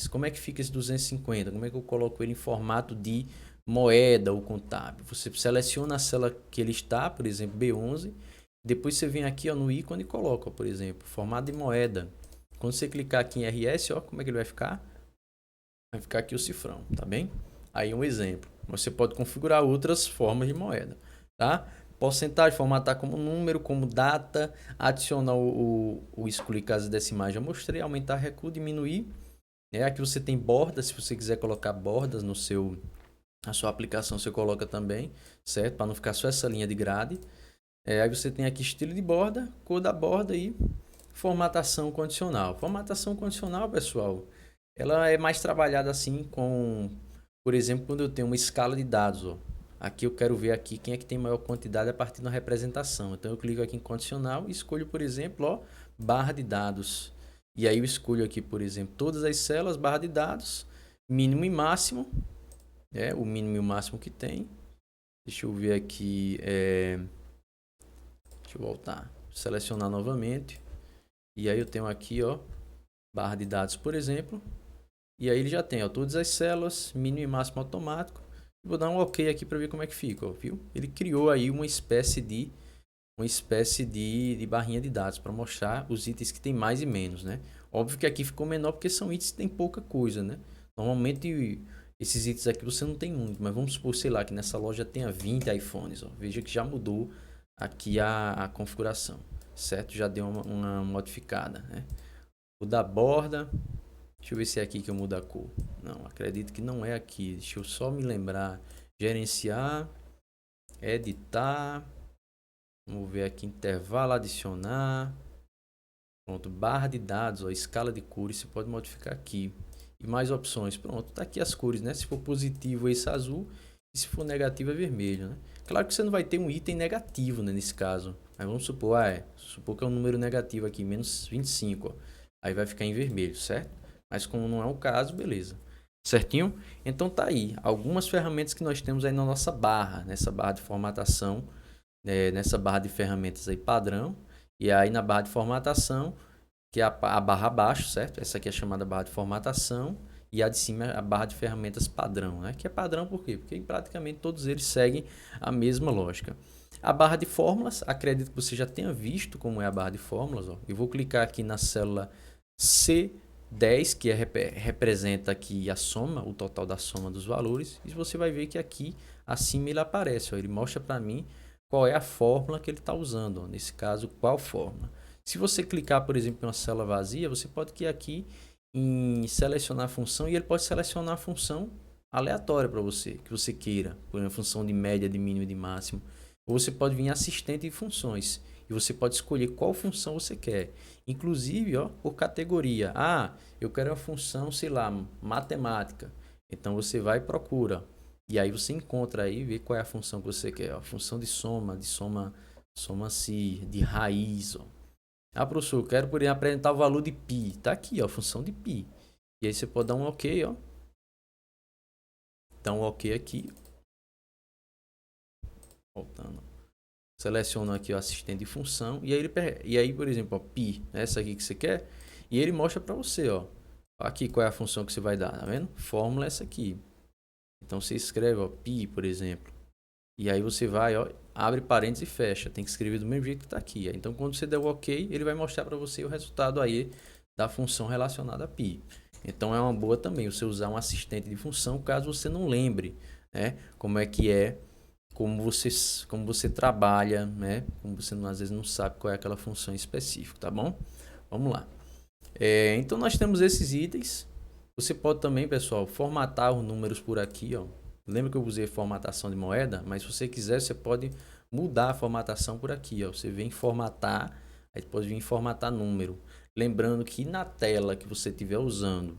Como é que fica esse 250? Como é que eu coloco ele em formato de moeda ou contábil? Você seleciona a célula que ele está, por exemplo, B11. Depois você vem aqui, ó, no ícone e coloca, por exemplo, formato de moeda. Quando você clicar aqui em RS, ó, como é que ele vai ficar? Vai ficar aqui o cifrão, tá bem? Aí um exemplo. Você pode configurar outras formas de moeda, tá? Porcentagem, formatar como número, como data, adicionar o excluir casas decimais, já mostrei, aumentar recuo, diminuir. Aqui você tem bordas, se você quiser colocar bordas na sua aplicação, você coloca também, certo? Para não ficar só essa linha de grade. Aí você tem aqui estilo de borda, cor da borda e formatação condicional. Formatação condicional, pessoal, ela é mais trabalhada assim com, por exemplo, quando eu tenho uma escala de dados, ó. Aqui eu quero ver aqui quem é que tem maior quantidade a partir da representação. Então eu clico aqui em condicional e escolho, por exemplo, ó, barra de dados. E aí eu escolho aqui, por exemplo, todas as células, barra de dados, mínimo e máximo, o mínimo e o máximo que tem. Deixa eu ver aqui, deixa eu voltar, selecionar novamente. E aí eu tenho aqui, ó, barra de dados, por exemplo. E aí ele já tem, ó, todas as células, mínimo e máximo automático. Vou dar um OK aqui para ver como é que fica, ó, viu? Ele criou aí uma espécie de barrinha de dados para mostrar os itens que tem mais e menos, né? Óbvio que aqui ficou menor porque são itens que tem pouca coisa, né? Normalmente esses itens aqui você não tem muito, mas vamos supor, sei lá, que nessa loja tenha 20 iPhones, ó. Veja que já mudou aqui a configuração, certo? Já deu uma modificada, né? O da borda, deixa eu ver se é aqui que eu mudo a cor. Não, acredito que não é aqui. Deixa eu só me lembrar. Gerenciar, editar. Vamos ver aqui, intervalo, adicionar. Pronto, barra de dados, ó, escala de cores, você pode modificar aqui. E mais opções. Pronto, tá aqui as cores, né? Se for positivo, esse azul. E se for negativo, é vermelho, né? Claro que você não vai ter um item negativo, né, nesse caso. Mas vamos supor, supor que é um número negativo aqui, menos 25, ó. Aí vai ficar em vermelho, certo? Mas como não é o caso, beleza. Certinho? Então tá aí. Algumas ferramentas que nós temos aí na nossa barra. Nessa barra de formatação. Nessa barra de ferramentas aí padrão. E aí na barra de formatação, que é a barra abaixo, certo? Essa aqui é chamada barra de formatação. E a de cima é a barra de ferramentas padrão, né? Que é padrão por quê? Porque praticamente todos eles seguem a mesma lógica. A barra de fórmulas, acredito que você já tenha visto como é a barra de fórmulas. Ó. Eu vou clicar aqui na célula C10, que representa aqui a soma, o total da soma dos valores. E você vai ver que aqui acima ele aparece. Ó. Ele mostra para mim qual é a fórmula que ele está usando. Ó. Nesse caso, qual fórmula. Se você clicar, por exemplo, em uma célula vazia, você pode clicar aqui em selecionar a função e ele pode selecionar a função aleatória para você, que você queira, por uma função de média, de mínimo e de máximo. Ou você pode vir em assistente de funções e você pode escolher qual função você quer. Inclusive, ó, por categoria. Eu quero a função, sei lá, matemática. Então você vai e procura. E aí você encontra aí, vê qual é a função que você quer. A função de soma-se, de raiz, ó. Professor, eu quero por exemplo apresentar o valor de π. Tá aqui, ó, a função de π. E aí você pode dar um OK, ó. Dá um OK aqui. Voltando. Seleciono aqui o assistente de função e aí, por exemplo, ó, π, essa aqui que você quer, e ele mostra para você, ó. Aqui qual é a função que você vai dar, tá vendo? Fórmula é essa aqui. Então você escreve, ó, π, por exemplo. E aí você vai, ó, abre parênteses e fecha. Tem que escrever do mesmo jeito que está aqui. Então quando você der o OK, ele vai mostrar para você o resultado aí da função relacionada a π. Então é uma boa também você usar um assistente de função caso você não lembre, né? Como é que é, como você trabalha, né? Como você às vezes não sabe qual é aquela função específica, tá bom? Vamos lá. Então nós temos esses itens. Você pode também, pessoal, formatar os números por aqui, ó. Lembra que eu usei formatação de moeda? Mas se você quiser, você pode mudar a formatação por aqui, ó. Você vem formatar, aí pode vir formatar número. Lembrando que na tela que você estiver usando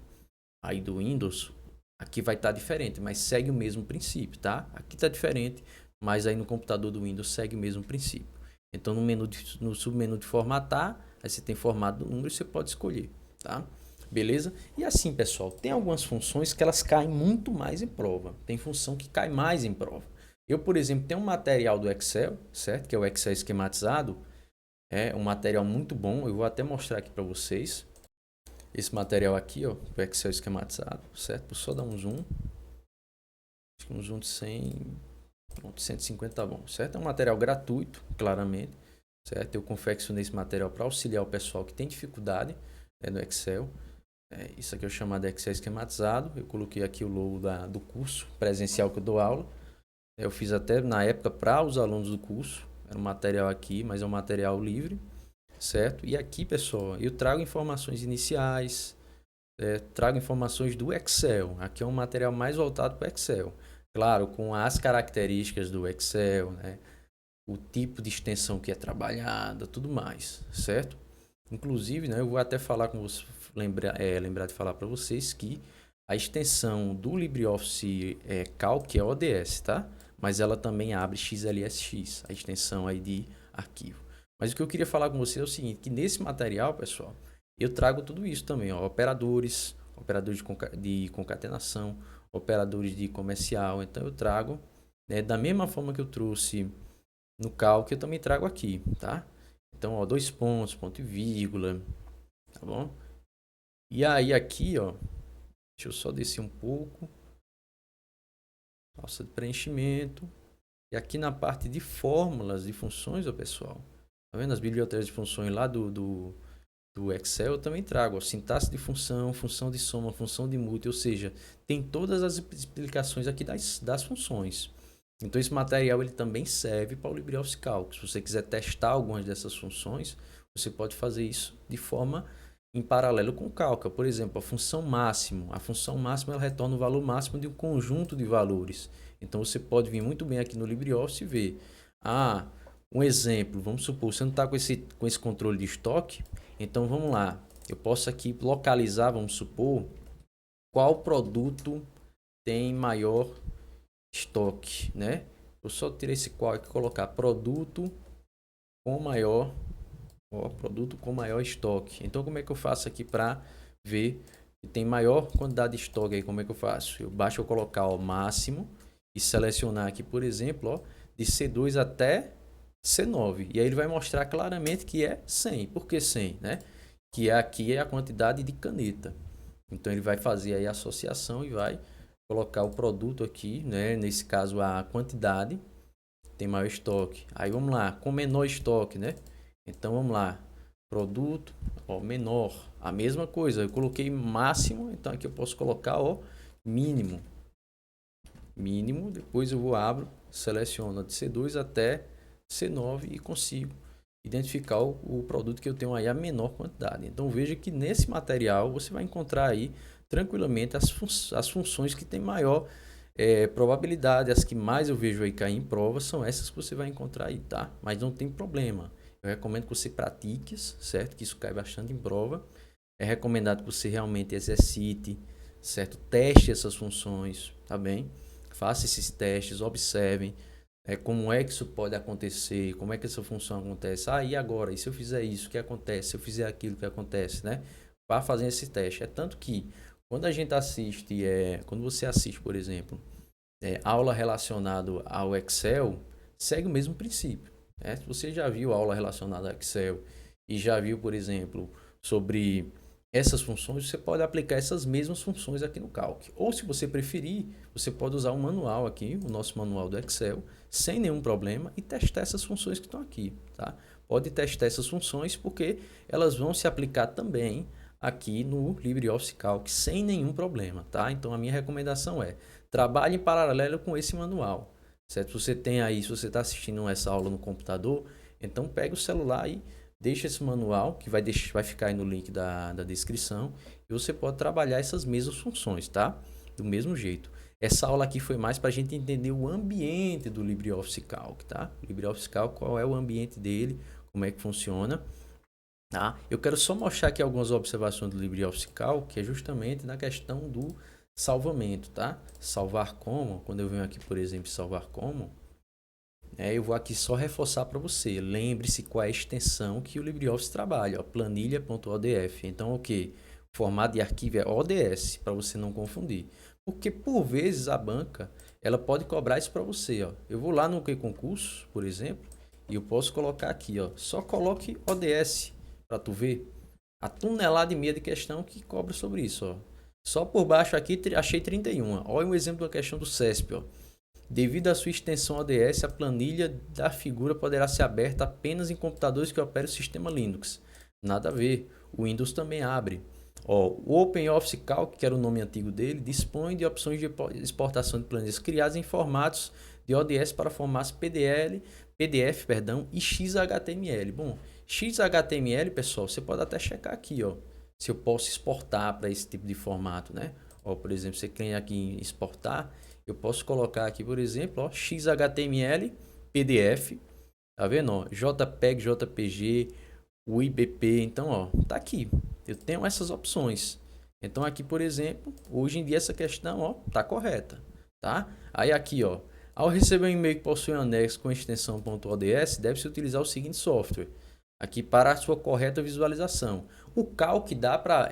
aí do Windows, aqui vai estar diferente, mas segue o mesmo princípio, tá? Aqui está diferente, mas aí no computador do Windows segue o mesmo princípio. Então no submenu de formatar, aí você tem formato do número e você pode escolher, tá? Beleza? E assim, pessoal, tem algumas funções que elas caem muito mais em prova. Tem função que cai mais em prova. Eu, por exemplo, tenho um material do Excel, certo? Que é o Excel esquematizado. É um material muito bom. Eu vou até mostrar aqui para vocês. Esse material aqui, ó, o Excel esquematizado, certo? Vou só dar um zoom. Acho que um zoom de 100, pronto, 150 tá bom, certo? É um material gratuito, claramente, certo? Eu confeccionei esse material para auxiliar o pessoal que tem dificuldade, né, no Excel. Isso aqui eu chamo de Excel esquematizado. Eu coloquei aqui o logo do curso presencial que eu dou aula. Eu fiz até na época para os alunos do curso. Era um material aqui, mas é um material livre, certo? E aqui, pessoal, eu trago informações iniciais, trago informações do Excel. Aqui é um material mais voltado para o Excel. Claro, com as características do Excel, né? O tipo de extensão que é trabalhada, tudo mais, certo? Inclusive, né, eu vou até falar com você, lembrar de falar para vocês que a extensão do LibreOffice Calc é ODS, tá? Mas ela também abre XLSX, a extensão aí de arquivo. Mas o que eu queria falar com você é o seguinte, que nesse material, pessoal, eu trago tudo isso também, ó, operadores de concatenação, operadores de comercial. Então eu trago, né, da mesma forma que eu trouxe no Calc, eu também trago aqui, tá? Então, ó, dois pontos, ponto e vírgula, tá bom? E aí aqui, ó, deixa eu só descer um pouco. alça de preenchimento. E aqui na parte de fórmulas de funções, ó, pessoal, tá vendo as bibliotecas de funções lá do Excel? Eu também trago, ó, sintaxe de função, função de soma, função de múltiplo, ou seja, tem todas as explicações aqui das funções. Então esse material ele também serve para o LibreOffice Calc. Se você quiser testar algumas dessas funções, você pode fazer isso de forma em paralelo com o Calc. Por exemplo, a função máximo. A função máximo ela retorna o valor máximo de um conjunto de valores. Então você pode vir muito bem aqui no LibreOffice e ver. Um exemplo, vamos supor, você não está com esse controle de estoque, então vamos lá. Eu posso aqui localizar, vamos supor, qual produto tem maior estoque, né? Eu só tirar esse qual aqui e colocar produto com maior, produto com maior estoque. Então como é que eu faço aqui para ver que tem maior quantidade de estoque aí? Como é que eu faço? Basta eu colocar o máximo e selecionar aqui, por exemplo, ó, de C2 até C9. E aí ele vai mostrar claramente que é 100. Por que 100, né? Que aqui é a quantidade de caneta. Então ele vai fazer aí a associação e vai colocar o produto aqui, né? Nesse caso a quantidade tem maior estoque. Aí vamos lá, com menor estoque, né? Então vamos lá, produto, ó, menor, a mesma coisa. Eu coloquei máximo, então aqui eu posso colocar o mínimo. Mínimo, depois eu abro, seleciono de C2 até C9 e consigo identificar o produto que eu tenho aí a menor quantidade. Então veja que nesse material você vai encontrar aí tranquilamente as funções que tem maior probabilidade. As que mais eu vejo aí cair em prova são essas que você vai encontrar aí, tá? Mas não tem problema. Eu recomendo que você pratique, certo? Que isso cai bastante em prova. É recomendado que você realmente exercite, certo? Teste essas funções, tá bem? Faça esses testes, observem como é que isso pode acontecer, como é que essa função acontece. E agora? E se eu fizer isso, o que acontece? Se eu fizer aquilo, o que acontece, né? Vá fazendo esse teste. É tanto que quando a gente assiste, quando você assiste, por exemplo, aula relacionada ao Excel, segue o mesmo princípio. Se você já viu aula relacionada ao Excel e já viu, por exemplo, sobre essas funções, você pode aplicar essas mesmas funções aqui no Calc. Ou se você preferir, você pode usar o manual aqui, o nosso manual do Excel, sem nenhum problema e testar essas funções que estão aqui, tá? Pode testar essas funções porque elas vão se aplicar também aqui no LibreOffice Calc sem nenhum problema, tá? Então a minha recomendação é trabalhe em paralelo com esse manual, certo? Você tem aí, se você está assistindo essa aula no computador, então pega o celular e deixa esse manual, que vai ficar aí no link da descrição, e você pode trabalhar essas mesmas funções, tá? Do mesmo jeito. Essa aula aqui foi mais para a gente entender o ambiente do LibreOffice Calc, tá? LibreOffice Calc, qual é o ambiente dele, como é que funciona, tá? Eu quero só mostrar aqui algumas observações do LibreOffice Calc, que é justamente na questão do salvamento, tá? Salvar como, quando eu venho aqui, por exemplo, salvar como, eu vou aqui só reforçar para você. Lembre-se qual é a extensão que o LibreOffice trabalha, planilha.odf. Então, o que? O formato de arquivo é ODS, para você não confundir. Porque, por vezes, a banca ela pode cobrar isso para você. Ó. Eu vou lá no concurso, por exemplo, e eu posso colocar aqui, ó, só coloque ODS para tu ver a tonelada e meia de questão que cobra sobre isso. Ó. Só por baixo aqui achei 31. Olha um exemplo da questão do CESP. Ó. Devido à sua extensão ODS, a planilha da figura poderá ser aberta apenas em computadores que operam o sistema Linux. Nada a ver, o Windows também abre. O OpenOffice Calc, que era o nome antigo dele, dispõe de opções de exportação de planilhas criadas em formatos de ODS para formatos PDF e XHTML. Bom, XHTML, pessoal, você pode até checar aqui, ó, se eu posso exportar para esse tipo de formato, né? Por exemplo, você clica aqui em exportar, eu posso colocar aqui, por exemplo, ó, XHTML, PDF, tá vendo? Ó, JPEG, JPG, UIBP, então, ó, tá aqui. Eu tenho essas opções. Então, aqui, por exemplo, hoje em dia essa questão, ó, tá correta, tá? Aí aqui, ó, ao receber um e-mail que possui um anexo com extensão .ods, deve-se utilizar o seguinte software. Aqui para a sua correta visualização. O Calc dá para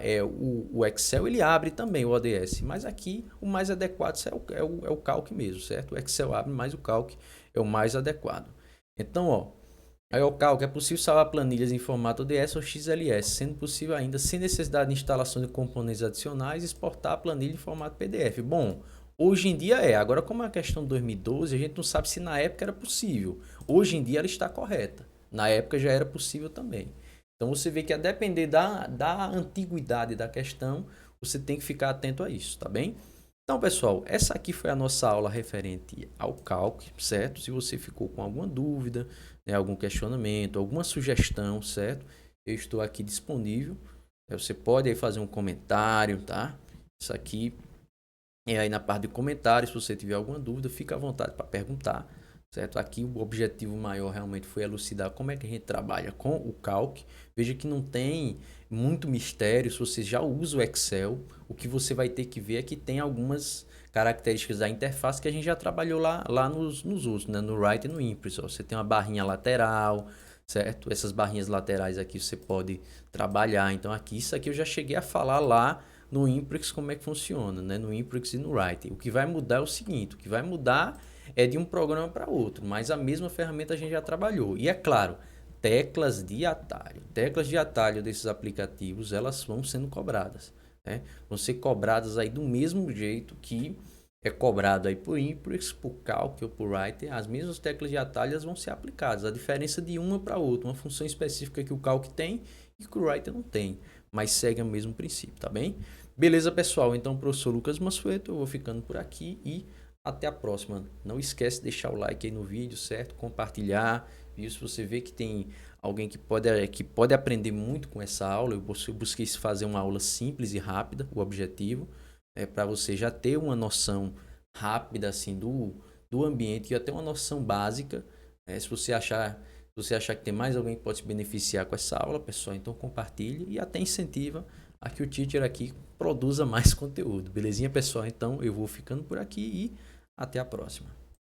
o Excel, ele abre também o ODS, mas aqui o mais adequado é o Calc mesmo, certo? O Excel abre, mas o Calc é o mais adequado. Então, ó, aí o Calc é possível salvar planilhas em formato ODS ou XLS, sendo possível ainda, sem necessidade de instalação de componentes adicionais, exportar a planilha em formato PDF. Bom, Hoje em dia é. Agora, como é a questão de 2012, a gente não sabe se na época era possível. Hoje em dia ela está correta. Na época já era possível também. Então você vê que a depender da antiguidade da questão, você tem que ficar atento a isso, tá bem? Então, pessoal, essa aqui foi a nossa aula referente ao cálculo, certo? Se você ficou com alguma dúvida, né, algum questionamento, alguma sugestão, certo? Eu estou aqui disponível. Você pode aí fazer um comentário, tá? Isso aqui é aí na parte de comentários. Se você tiver alguma dúvida, fica à vontade para perguntar, certo? Aqui o objetivo maior realmente foi elucidar como é que a gente trabalha com o Calc. Veja que não tem muito mistério. Se você já usa o Excel, o que você vai ter que ver é que tem algumas características da interface que a gente já trabalhou lá nos outros, né? No Write e no Impress. Ó. Você tem uma barrinha lateral, certo? Essas barrinhas laterais aqui você pode trabalhar. Então aqui, isso aqui eu já cheguei a falar lá no Impress como é que funciona, né? No Impress e no Write. O que vai mudar é o seguinte, o que vai mudar é de um programa para outro, mas a mesma ferramenta a gente já trabalhou. E é claro, teclas de atalho. Teclas de atalho desses aplicativos, elas vão sendo cobradas, né? Vão ser cobradas aí do mesmo jeito que é cobrado aí por Impress, por Calc ou por Writer. As mesmas teclas de atalho vão ser aplicadas. A diferença de uma para outra, uma função específica que o Calc tem e que o Writer não tem, mas segue o mesmo princípio, tá bem? Beleza, pessoal? Então, professor Lucas Mansueto, eu vou ficando por aqui e até a próxima. Não esquece de deixar o like aí no vídeo, certo? Compartilhar. E se você vê que tem alguém que pode aprender muito com essa aula, eu busquei fazer uma aula simples e rápida. O objetivo é para você já ter uma noção rápida assim do ambiente e até uma noção básica. Se você achar que tem mais alguém que pode se beneficiar com essa aula, pessoal, então compartilhe e até incentiva a que o teacher aqui produza mais conteúdo. Belezinha, pessoal? Então eu vou ficando por aqui e até a próxima.